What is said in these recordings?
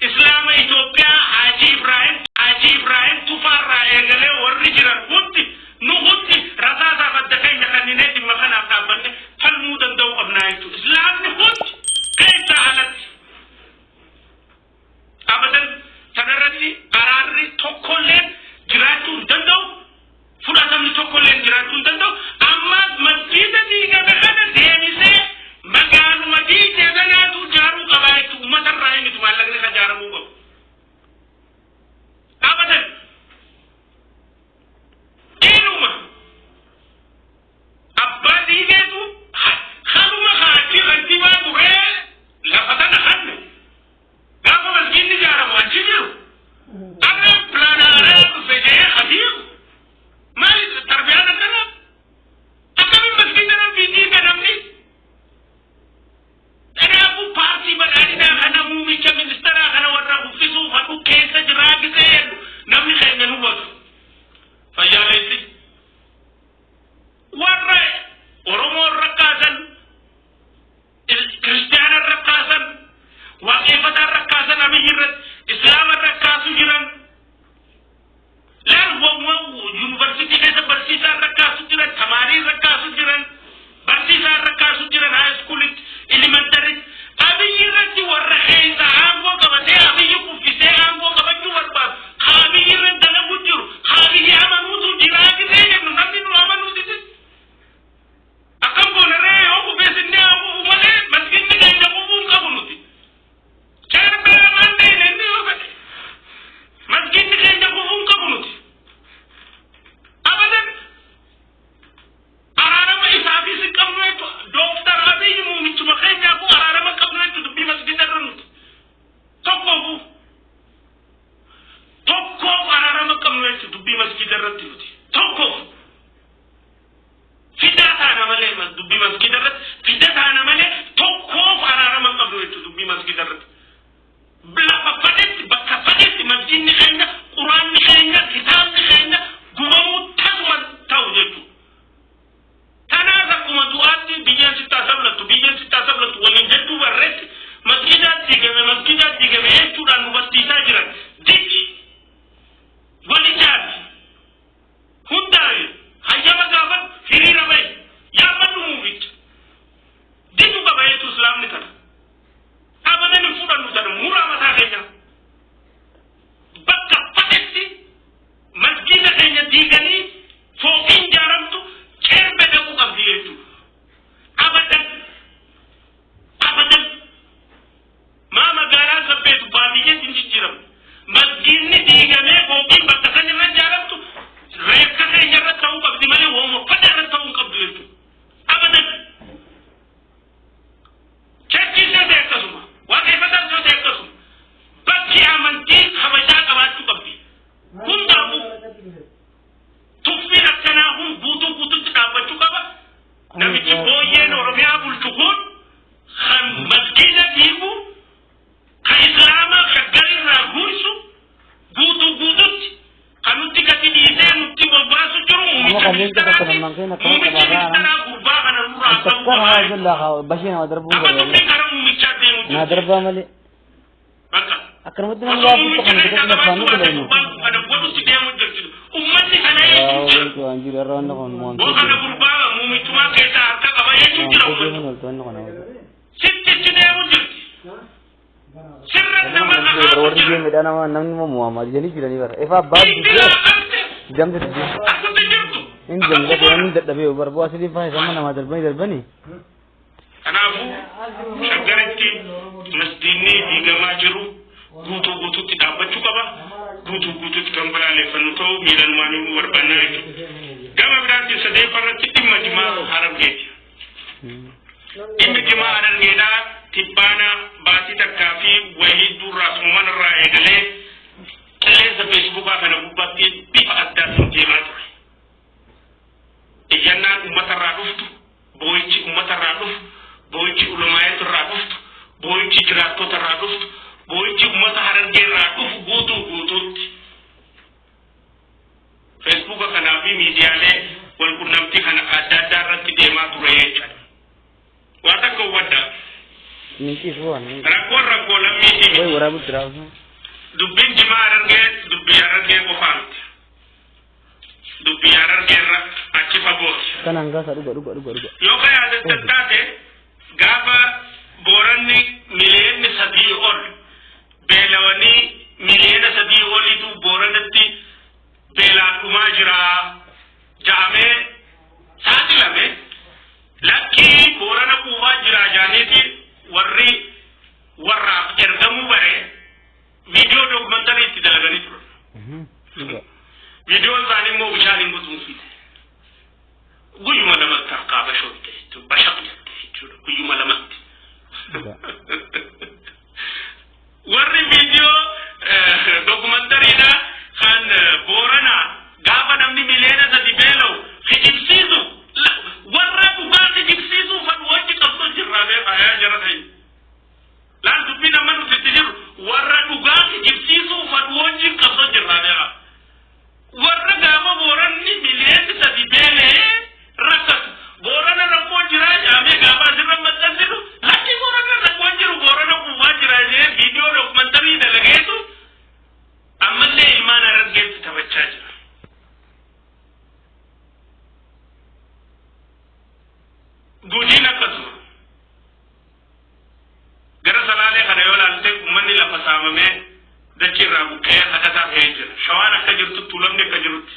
إسلام إثيوبيا حاجي إبراهيم تفرع يقول ورجلا قلت نقلت رصاصة بدكين نخنينات مخنا قابلنا فالمودا دو أبنائتو إسلام نقلت كيف سألت أبدا تنرتي أراري توكولين جراتون دندو فراتم توكولين جراتون دندو أما مسجد ديگا بخنا ديميسي مقال مدي جدناتو جارو قبائتو أمتا رأيني تمالك نخا جارمو بو أبدا إنما أبا ديگاتو خلوما خاتي غنتوا بغي لفتنا خدنا قاموا مسجد جارمو أجيبيو أنا بلانا أراب فجأة خفيف ما تربية لنا أكمل مسجدنا في ديك نمني أنا أبو بارتي بدأنا أنا مومي كمنستر أنا ورا بفيسو أبو كيسة جراغ سيد نمني خينا نوبك فيالتي ورا أرومو ركاسا كريستيان ركاسا واقفة ركاسا نمي جرد إسلام ركاسو جران لان वो यूनिवर्सिटी के बरसीसा रखा सुचिरन हमारी रखा सुचिरन बरसीसा रखा सुचिरन हाई स्कूल एलिमेंटरी अभी ये रखी वर रहे इंसान वो कबते अभी ये कुफिसे आम वो कबच्चू वरपा अभी ये रन दल बुच्चू अभी ये अमनु तो जिरागी दे ये नंदी तो अमनु दिसे अकम बोल रहे हो कुफे सिन्ने आपको उमले मस्जिद में जाएंगे वो उनका बुनुती चार पेड़ मानते नहीं हो सकते मस्जिद में जाएंगे वो उनका बुनुती أبداً أرارما إسافي سكبنويتو دكتور أبي مومي تبخين يابو أرارما كبنويتو دبي مسجد الرنوت توقفو أرارما كبنويتو دبي مسجد الرنوت توقف فداتانا مالي دبي مسجد الرنوت فداتانا مالي توقف أرارما كبنويتو دبي مسجد الرنوت بلا فقدت بكا فقدت مسجد نخينا قرآن نخينا كتاب نخينا قمامو تسمن توجدو تنازقوا مدواتي بيجان ستا سبلتو ومن جدو بررت مسجدات ديگه ميشتو ران مبتيسا جران ديكي ولجاد هنداري هيا مقابل فيري ربي يا من موميت ديكو بابايتو اسلام نكرا أبدا نفورا نوزانا مورا مساقينا بكا فتسي مسجد keenya diiganii fooqiin jaaramtu qeerbe dhaquu qabdi jechuudha. Abadan maa magaalaa sabbeetu baadiyyeetti hin jijjiiramu. Masjidni diigamee fooqiin bakka san irra jaaramtu reefka keenya irra ta'uu qabdi malee wooma fada irra ta'uu hin qabdu jechuudha. Abadan churchiinis akkasuma waaqeffatanis akkasuma bakki amantii kabajaa qabaachuu qabdi. Hundaafuu tuffin akkanaa kun guutuutti dhaabbachuu qaba. Namichi booyyeen Oromiyaa bulchu kun kan masjida diigu kan islaamaa shaggarirraa gursu guutuutti kan nutti gadi dhiisee nutti bobbaasu jiru muumicha ministeeraa gurbaa kana nurraa ta'uu qaba tuffin gara muumichaa deemu jiru. أكرمتنا الله بتقن بتقن فانو كلامه. أنا بقول سيدي مجرد. أمتي أنا يجوز. أنجيل الرانة كون موان. وأنا بربا موميتما كيسا أرتا كبا يجوز. ست سيدي مجرد. سرت نما أخاف. ورد جيم بدأنا ما نم موامد جاني كيراني بار. إفا باب جام تدري. إن جام ده إن ده تبي أوبر بوا سيدي فاي سما نما دربني. أنا أبو شجرتي مسديني ديجما جرو. guutuutti dhaabbachuu qaba. Guutuutti kan balaaleffannu ta'uu miidhaan maanii barbannaa jechuudha. Gama biraatiin sadeeffarratti dhimma jimaa harabgeeti. Dhimmi jimaa harabgeedhaa tibbaana baatii takkaa fi wayii durraas uumanirraa eegalee qilleensa feesbuukaa kana gubbaatti bifa addaatiin deemaa ture. Iyyannaan uummatarraa dhuftu, boo'ichi uummatarraa dhufu, boo'ichi ulumaayeetirraa dhuftu, boo'ichi jiraattotarraa dhuftu. Boo'ichi uummata harargeerraa dhufu guutuutti feesbuuka kanaa fi miidiyaalee walqunnamtii kana adda addaa irratti deemaa ture jechuudha. Waan takka hubataa Minti suan. Rakkoo lammiiti. Wai warabu tiraus. Dubbiin jimaa argee dubbii argee qofaamti. Dubbii argeerra achi fagooti. Kanaan gaasa dhuga. Yoo ka yaadattan taate gaafa booranni miliyoonni 3 ol beelawanii miliyoona 3 oliitu booranatti beelaan dhumaa jira jaamee saaxilame lakkii boorana kuufaa jira jaaniiti warraaf ergamuu bare viidiyoo dookumantarii itti dalaganii turan. Viidiyoon isaanii immoo bishaaniin guutuunsiite. Guyyuma lamatti harkaa shoofte jechuudha. Bashaq jette jechuudha. Guyyuma lamatti. Warri viidiyoo dookumantariidha kan booranaa gaafa namni miliyoona 3 beela'u kijibsiisu warra dhugaa kijibsiisuu fan wajji qabsoo jirraabee faayaa jara ta'e. Laan dubbii nama nuti itti jiru warra dhugaa kijibsiisuu fan wajji qabsoo jirraabee. Warra gaafa booranni miliyoonni 3 beelee rakkatu boorana rakkoo jiraa jaamee gaafa asirra maxxansitu lakki boorana rakkoo jiru boorana kuufaa jiraa jee viidiyoo dookumantarii dalageetu ammallee ilmaan argeetti taphachaa jira. Guutiin akkasuma gara salaalee kana yoo laalte uummanni lafa saamamee dachirraa buqqee haqataa ta'ee jira. Shawaan akka jirtu tuulamni akka jirutti.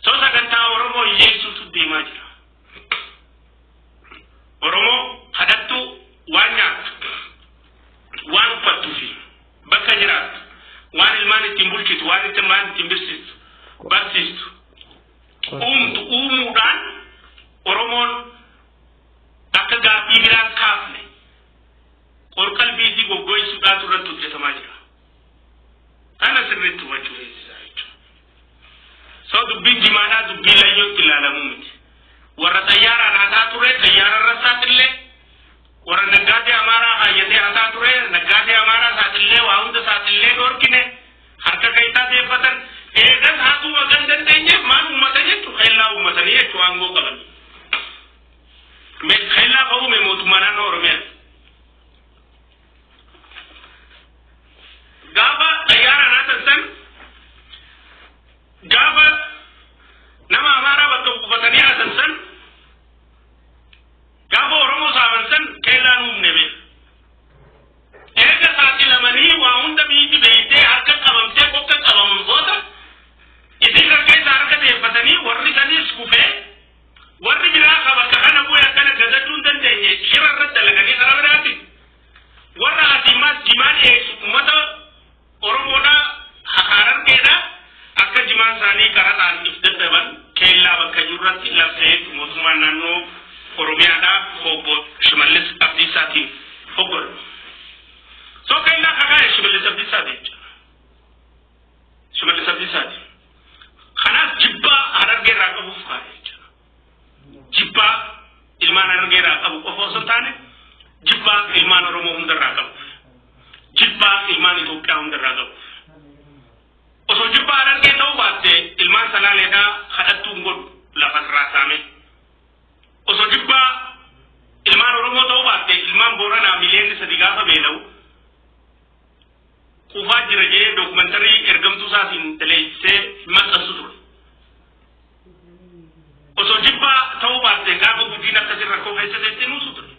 Sagantaa Oromoo hiyyeessuutu deemaa jira. Oromoo kadhattu waan nyaattu, waan uffattuu fi bakka jiraattu, waan ilmaan ittiin bulchitu, waan ilmaan ittiin barsiistu, uumuudhaan Oromoon akka gaaffii biraan kaafne qorqalbii goggoisuudhaatu irratti hojjetamaa jira. Kana sirriitti hubachuu eessisaa jechuudha. Soo dubbii jimaadhaa dubbii layyootti ilaalamuu miti. Warra xayyaaraan hataa ture xayyaararra saaxillee warra naggaatee amaaraa haayyatee hataa ture naggaatee amaaraa saaxillee waa hunda saaxillee dhorkine harka keessaa deeffatan eegas haasuu wagan dandeenyeef maal uummata jechuun xeellaa uummatanii jechuu aangoo qaban. Xeellaa ka'uume mootummaa naannoo Oromiyaati. Gaafa xayyaaraan haatan gaafa nama amaaraa bakka buufatanii haatan gaafa Oromoo saaman san keellaan uumne beela. Eega saaxilamanii waa hunda biiti beeytee harka qabamtee bokka qabamamtoota isin harkeessa harka deeffatanii warri saniis kufee warri biraa bakka kana bu'ee akkana gazachuu hin dandeenye shira irratti dalaganii karaa biraatti warra asiimaas jimaan eegsu uummata Oromoodhaa hakaarargeedha akka jimaan isaanii karaadhaan if daddaban keellaa bakka jirurratti labsee mootummaan naannoo Oromiyaadhaa obbo Shimallis Abdiisaatiin hoggolamu. Soo keellaa kakaa'e Shimallis Abdiisaati jechuudha. Shimallis Abdiisaati. Kanaaf jibbaa harargeerraa qabuuf kaa'e jechuudha. Jibbaa ilmaan harargeerraa qabu qofa osoo hin taane jibbaa ilmaan Oromoo hundarraa qabu. Jibbaa ilmaan Itoophiyaa hundarraa qabu. Osoo jibbaa harargee ta'uu baatte ilmaan salaaleedhaa kadhattuun godhu lafarraa saame. Osoo jibbaa ilmaan Oromoo ta'uu baatte ilmaan Booranaa miliyoonni 3 gaafa beela'u kuufaa jira jedhee dookumantarii ergamtuu isaatiin daleessee maxxansu ture. Osoo jibbaa ta'uu baatte gaafa guddina akkasii rakkoo keessateetti nuusu ture.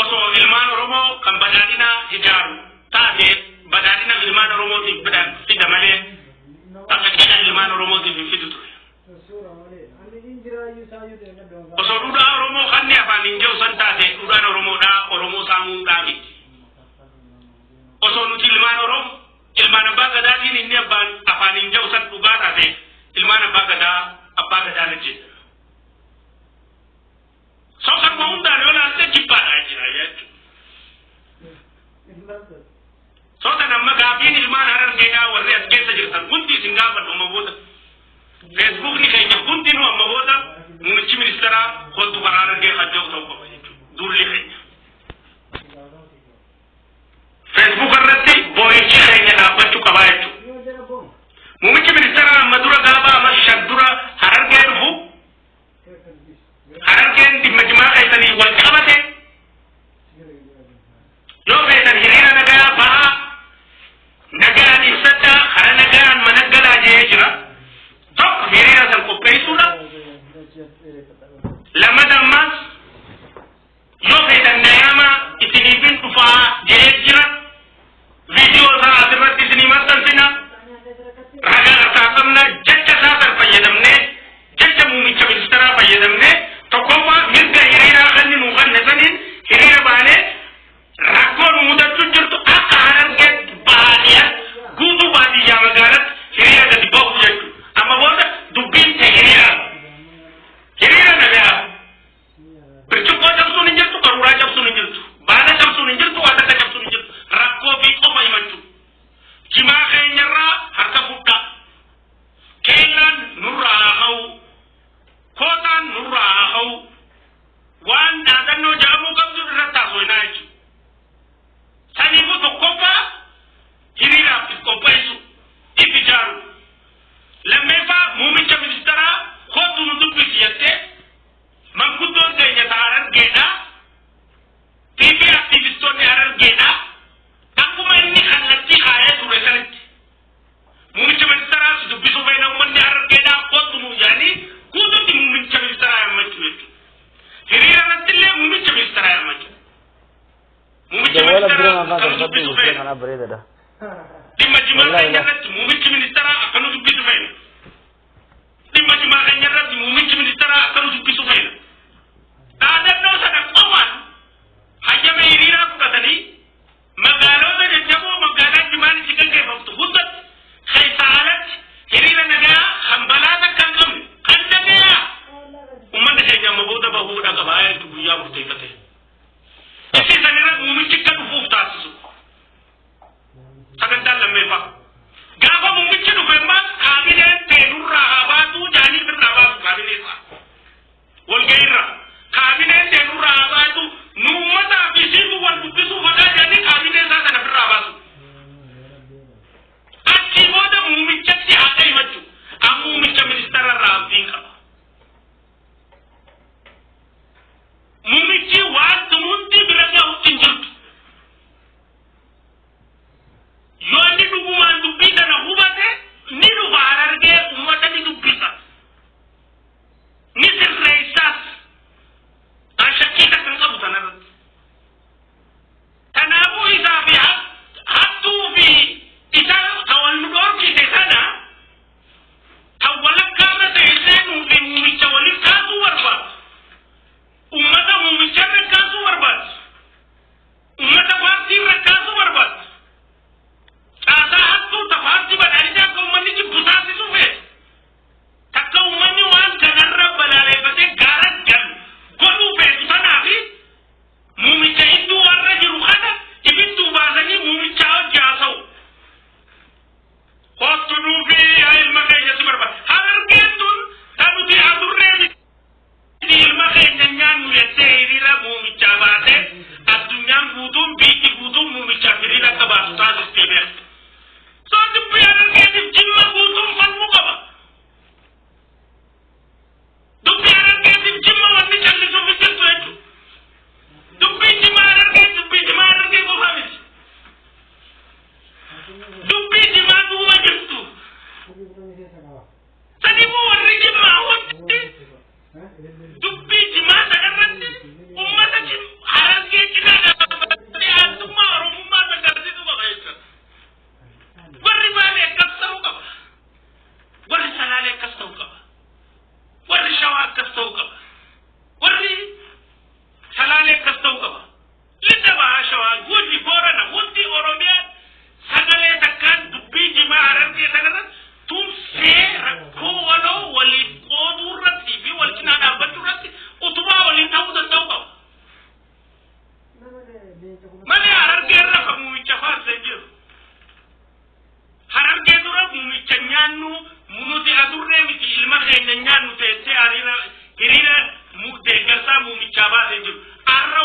Osoo ilmaan Oromoo kan badhaadhina ijaaru taate badhaadhina ilmaan Oromootiif fida malee akka jedhan ilmaan Oromootiif hin fidu ture. Osoo duudhaa Oromoo kanni afaan hin jiru san taate duudhaan Oromoodhaa Oromoo saamuudhaa miti. Osoo nuti ilmaan abbaa gadaatiin inni afaan hin jiru san dhugaa taate ilmaan abbaa gadaa jedha. Soo kan hundaan yoo laalte jibbaadhaa jira jechuudha. Soo kan amma gaaffiin ilmaan harargeedhaa warri as keessa jirtan hundi isin gaafadhu amma booda. Feesbuukni keenya hundinuu amma booda muummichi ministeeraa kottu karaa harargee hajja'u ta'uu qaba jechuudha. Duulli keenya. ولا بريمة ما ترتبط بشيء أنا بريدة ده لما جماعة نجرت مومنت منسترا أكنو دبي سفينة لما جماعة نجرت مومنت منسترا أكنو دبي سفينة هذا النوع سنة أول حاجة ما يرينا كتني مقالو ده جابو مقالات جماعة سكان كيف تقولت خيسالت يرينا نجا خمبلاتا كنكم كنجا ومن هي مبودا بهودا كباية تبويا مرتيكته إذا سنرى مومنت كنفوف تاسسو akan dalam mepa gaba mungkin tu memang kabinet tenurra abatu jani bernama kabinet sa walgaira kabinet tenurra abatu numata bisitu wal bisu maka jani kabinet sa sana berabatu aki moda mumicak si akai maju amu micak minister rampingka mumici waktu munti bilangnya utinjut yoni duguman dubbi dana hubate ni du bararge ummata ni dubbisa ni sirreisas ashakita kan kabu tanar tanabu isa fi hattu fi isa tawalludor ki sana tawallak kama sayisenu fi mumicha walil kasu warbat ummata mumicha kasu warbat ummata wasi kasu warbat ada hatu tafati badalnya kau mani jibutasi suwe tak kau mani wan kanarra balale bate garan gan golu be tutanabi mumi itu warna jiruhada ibintu bazani mumi chao jasau waktu nubi ail makanya seberapa har gendun tanu di adurre di makanya nyanu yete irila mumi chabate adunyang budum biti budum mumi chabirila kabatu tasis tebe so dubbi arange dib jimma budum fan mukaba dubbi arange dib jimma wonni challi so bitel to etu dubbi jimma arange ko famis dubbi jimma du wajtu sadi mo wonni jimma wotti dubbi jimma sagarratti ummata jim arange kinaga ni atuma rumma da gardi du baita warri bale kasau ka warri salale kasau ka warri shawa kasau ka warri salale kasau ka lita ba shawa gudi borana gudi oromia sagale takkan dubbi jima arange tagana tum se rakko walo wali qodurati bi wal kinada baturati utwa wali tawda tawka mali arange rakamu chafar senjir haram ke dura mumi chanyanu munuti adurre miti ilma khayna nyanu te arina irina mu de garsa mumi chaba senju arra